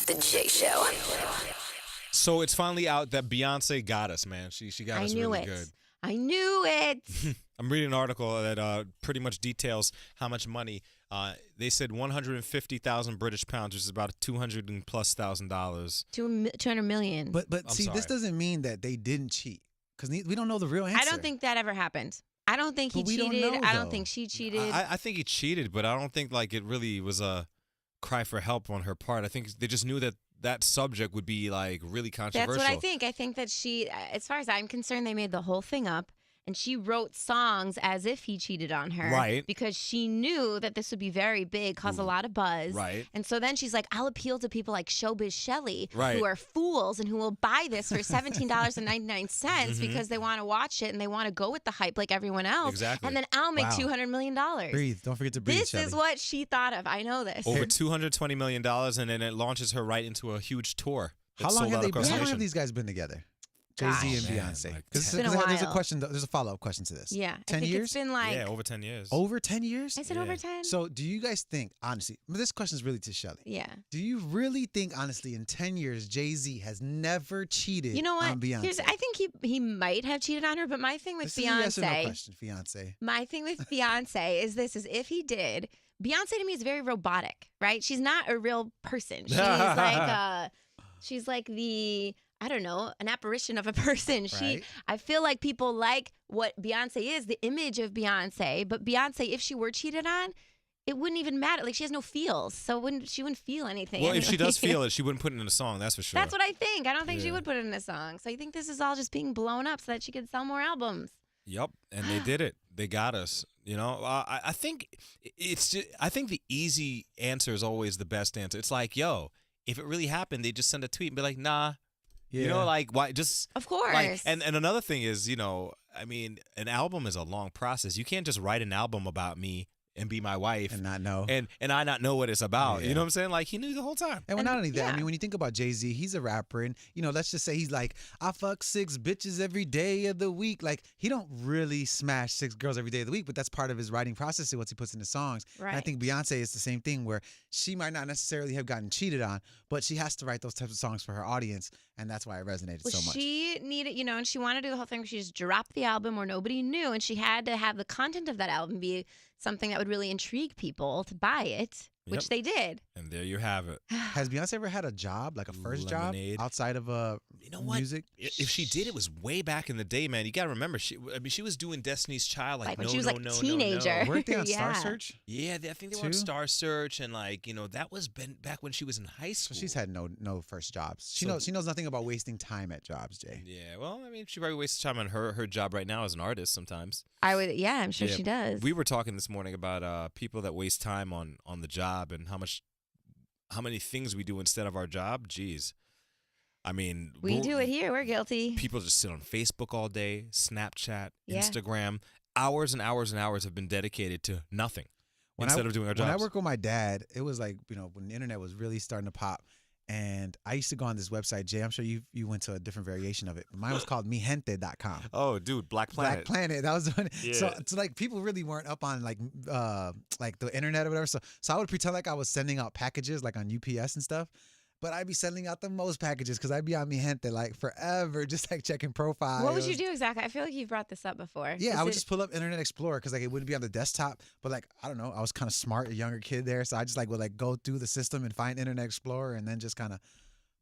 The Jay Show. So it's finally out that Beyonce got us, man. She got us really good. I knew it. I'm reading an article that pretty much details how much money. They said 150,000 British pounds, which is about $200,000+. 200 million. But I'm see, sorry. this doesn't mean that they didn't cheat because we don't know the real answer. I don't think that ever happened. I don't think he But we don't cheated. know, I don't though. think she cheated. I think he cheated, but I don't think like it really was a cry for help on her part. I think they just knew that subject would be like really controversial. That's what I think. I think that she, as far as I'm concerned, they made the whole thing up. And she wrote songs as if he cheated on her. Right. Because she knew that this would be very big, cause a lot of buzz. Right. And so then she's like, I'll appeal to people like Showbiz Shelley, Right. who are fools and who will buy this for $17.99 because they want to watch it and they want to go with the hype like everyone else. Exactly. And then I'll make Wow. $200 million. Breathe. Don't forget to breathe, This Shelley. is what she thought of. I know this. Over $220 million, and then it launches her right into a huge tour. How that's long sold have out they? across the How long nation. have these guys been together? Jay-Z and Gosh. Man, Beyonce. like Because It's been a there's a while. question. There's a follow-up question to this. Yeah. 10 I think years? it's been like, Yeah, over 10 years. Over 10 years? is it Yeah. over 10? So do you guys think, honestly, this question is really to Shelley. Yeah. Do you really think, honestly, in 10 years, Jay-Z has never cheated You know what? on Beyonce? I think he might have cheated on her, but my thing with This is a yes or no Beyonce, question, Beyonce. my thing with Beyonce is this: is if he did, Beyonce to me is very robotic, right? She's not a real person. She's like the, I don't know, an apparition of a person. Right. I feel like people like what Beyonce is, the image of Beyonce, but Beyonce, if she were cheated on, it wouldn't even matter. Like, she has no feels, so she wouldn't feel anything. Well, if she anyway. does feel it, she wouldn't put it in a song, that's for sure. That's what I think. I don't think she Yeah. would put it in a song. So I think this is all just being blown up so that she could sell more albums. Yep, and they did it. They got us. You know, I think it's just, I think the easy answer is always the best answer. It's like, yo, if it really happened, they just send a tweet and be like, nah. Yeah. You know, like why? Just Of course. like, and another thing is, you know, I mean, an album is a long process. You can't just write an album about me and be my wife and not know. and I not know what it's about. Yeah. You know what I'm saying? Like he knew the whole time. And not only that, yeah. I mean, when you think about Jay-Z, he's a rapper, and let's just say he's like, I fuck 6 bitches every day of the week. Like he don't really smash 6 girls every day of the week, but that's part of his writing process and what he puts in his songs. Right. And I think Beyonce is the same thing, where she might not necessarily have gotten cheated on, but she has to write those types of songs for her audience, and that's why it resonated Well, so much. she needed, and she wanted to do the whole thing where she just dropped the album where nobody knew, and she had to have the content of that album be something that would really intrigue people to buy it, which Yep. they did. And there you have it. Has Beyonce ever had a job, like a first Lemonade. job outside of You know what? music? If she did, it was way back in the day, man. You got to remember, she was doing Destiny's Child like When no, she was no, like no, a no, teenager. no. Weren't they on Yeah. Star Search? Yeah, I think they were on Too? Star Search, and like that was back when she was in high So school. she's had no first jobs. She So- knows nothing about wasting time at jobs, Jay. Yeah, well, I mean, she probably wastes time on her job right now as an artist sometimes. I'm sure Yeah. she does. We were talking this morning about people that waste time on the job and how many things we do instead of our job. Jeez, I mean, We do it here. We're guilty. People just sit on Facebook all day, Snapchat, Yeah. Instagram. Hours and hours and hours have been dedicated to nothing instead of doing our When I jobs. worked with my dad, it was like, when the internet was really starting to pop. And I used to go on this website, Jay. I'm sure you went to a different variation of it. Mine was called mihente.com. Oh, dude, Black Planet. Black Planet. That was the one. Yeah. So like people really weren't up on like the internet or whatever. So I would pretend like I was sending out packages like on UPS and stuff. But I'd be sending out the most packages because I'd be on Mihente like forever, just like checking profiles. What would you do exactly? I feel like you've brought this up before. Yeah, Is I would it- just pull up Internet Explorer because like it wouldn't be on the desktop. But like I don't know, I was kind of smart, a younger kid there, so I just like would like go through the system and find Internet Explorer and then just kind of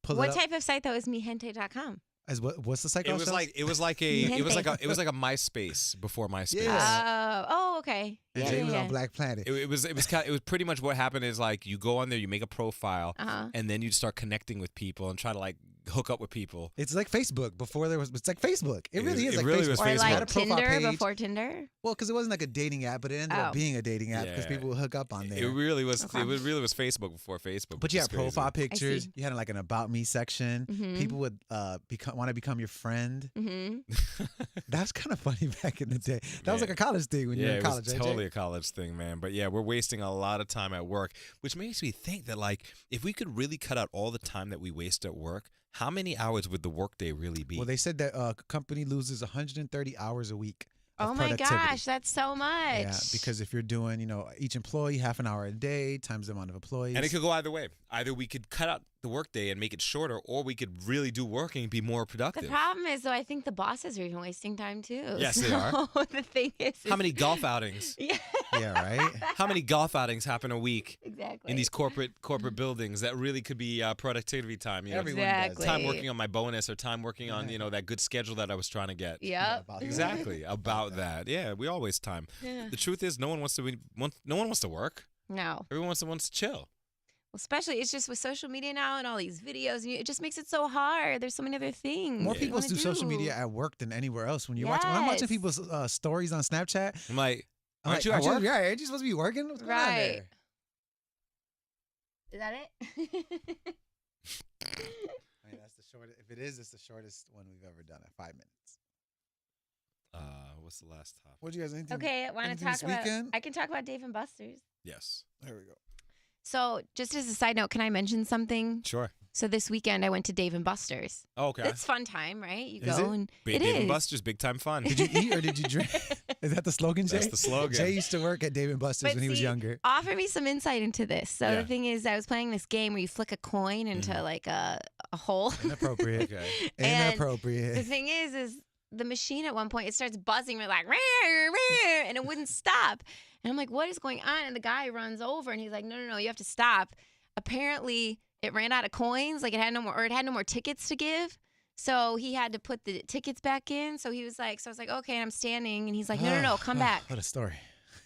pull What it up. type of site though is mihente.com? As what's the site It called? was Shel? like it was like a MySpace before MySpace. Yeah. Oh, okay. and Yeah, Jay yeah, was yeah. on Black Planet. It was pretty much what happened is like you go on there, you make a profile, Uh-huh. and then you start connecting with people and try to like hook up with people. It's like Facebook before there was. It's like Facebook. It really is It like really Facebook. was Or Facebook. You had like a profile Tinder page. before Tinder. Well, because it wasn't like a dating app, but it ended Oh. up being a dating app because Yeah. people would hook up on there. It really was. Okay. It really was Facebook before Facebook. But which you is had profile crazy. pictures. see. You had like an about me section. Mhm. People would want to become your friend. Mm-hmm. That's kind of funny back in the day. That was like a college thing when you were Yeah, in it college. was right, Jay? totally a college thing, man. But yeah, we're wasting a lot of time at work, which makes me think that like if we could really cut out all the time that we waste at work, how many hours would the workday really be? Well, they said that a company loses 130 hours a week of Oh my productivity. gosh, that's so much. Yeah, because if you're doing, each employee half an hour a day times the amount of employees. And it could go either way. Either we could cut out the workday and make it shorter, or we could really do work and be more productive. The problem is, though, I think the bosses are even wasting time too. Yes, they are. The thing is, How many golf outings? Yeah. Yeah, right? How many golf outings happen a week Exactly. in these corporate buildings that really could be productivity time? Everyone Exactly. Time working on my bonus or time working on that good schedule that I was trying to get. Yep. about Exactly about that. Yeah, we all waste time. Yeah. The truth is, no one wants to work. No. Everyone wants to chill. Especially, it's just with social media now and all these videos, and it just makes it so hard. There's so many other things. More you people wanna do social media at work than anywhere else. When I'm watching Yes. people's stories on Snapchat, I'm like, I'm aren't like, you at work? Yeah, aren't you supposed to be working? What's going on Right. there? Is that it? I mean, that's the shortest. If it is, it's the shortest one we've ever done at 5 minutes. What's the last topic? What do you guys think? Okay, I want to anything talk this about. weekend? I can talk about Dave and Buster's. Yes. There we go. So, just as a side note, can I mention something? Sure. So this weekend I went to Dave and Buster's. Oh, okay. It's fun time, right? You Is go it? and Dave it and is. Buster's, big time fun. Did you eat or did you drink? Is that the slogan, Jay? That's the slogan. Jay used to work at Dave and Buster's But when he was see, younger. Offer me some insight into this. So Yeah. the thing is, I was playing this game where you flick a coin into like a hole. Inappropriate. Okay. And Inappropriate. The thing is the machine at one point it starts buzzing. We're like, "Rah, rah," and it wouldn't stop. And I'm like, what is going on? And the guy runs over and he's like, no, you have to stop. Apparently, it ran out of coins. Like it had no more tickets to give. So he had to put the tickets back in. So he was like, I was like, okay, and I'm standing. And he's like, no, come back. What a story.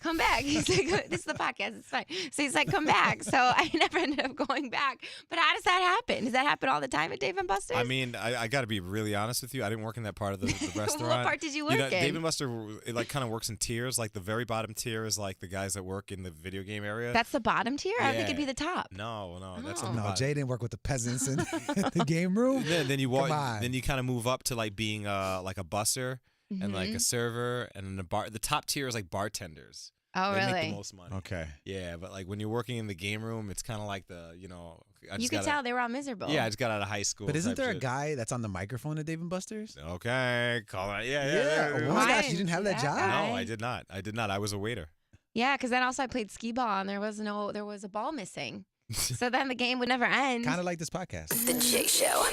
Come back. He's like, this is the podcast. It's fine. So he's like, come back. So I never ended up going back. But how does that happen? Does that happen all the time at Dave & Buster's? I mean, I got to be really honest with you. I didn't work in that part of the restaurant. What part did you work in? Dave and Buster, it like kind of works in tiers. Like the very bottom tier is like the guys that work in the video game area. That's the bottom tier? I think it'd be Yeah. the top. No, that's Oh. on the No, bottom. Jay didn't work with the peasants in the game room. Then you walk. Come on. Then you kind of move up to like being like a busser and like a server, and then the top tier is like bartenders. Oh, They really? make the most money. Okay. Yeah, but like when you're working in the game room, it's kind of like I You just could got tell they were all miserable. Yeah, I just got out of high school. But isn't type there a shit. guy that's on the microphone at Dave & Buster's? Okay, call it. Yeah. Oh my Why gosh, didn't you didn't have see that that job? guy? No, I did not. I was a waiter. Yeah, because then also I played skee ball and there was a ball missing. So then the game would never end. Kind of like this podcast. The Jay Show.